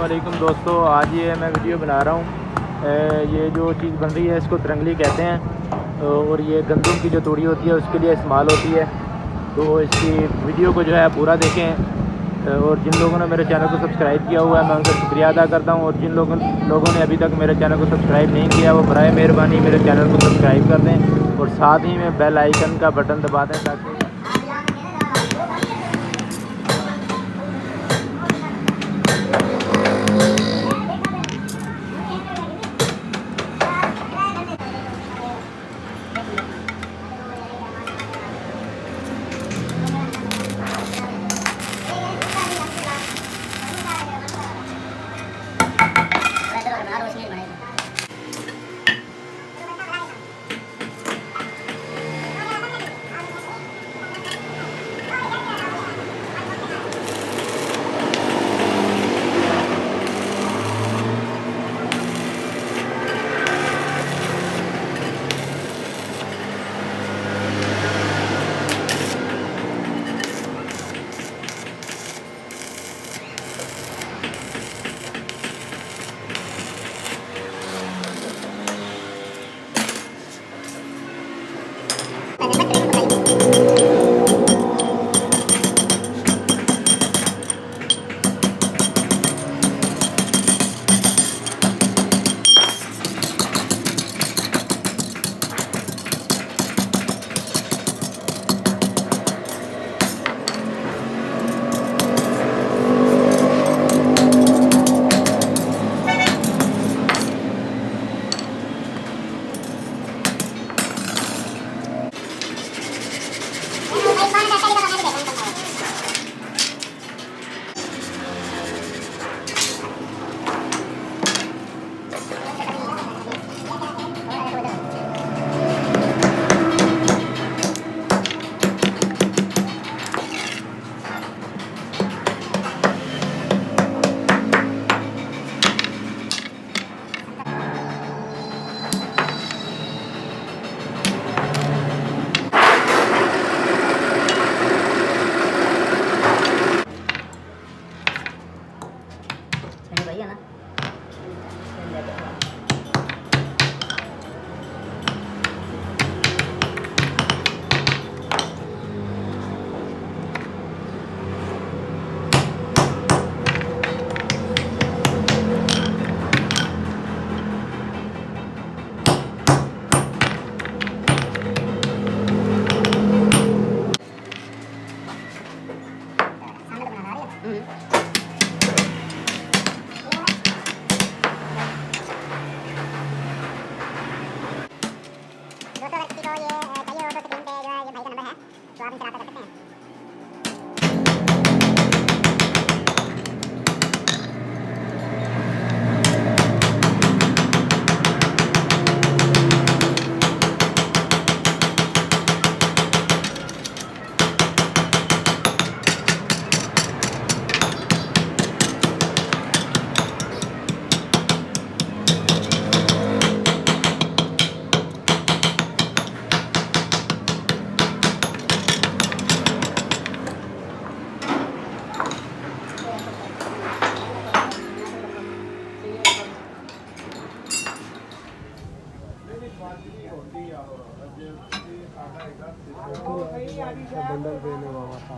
वालेकुम दोस्तों, आज ये मैं वीडियो बना रहा हूँ। ये जो चीज़ बन रही है इसको त्रंगली कहते हैं और ये गंदम की जो तोड़ी होती है उसके लिए इस्तेमाल होती है। तो इसकी वीडियो को जो है पूरा देखें और जिन लोगों ने मेरे चैनल को सब्सक्राइब किया हुआ है मैं उनका शुक्रिया अदा करता हूँ, और जिन लोगों ने अभी तक मेरे चैनल को सब्सक्राइब नहीं किया वो बराए मेहरबानी मेरे चैनल को सब्सक्राइब कर दें और साथ ही में बेल आइकन का बटन दबा दें ताकि दोस्तों अगर किसी को ये चाहिए हो तो स्क्रीन पे जो है ये भाई का नंबर है, तो आप इनसे रब्ता कर सकते हैं। बंडल देने वाला था।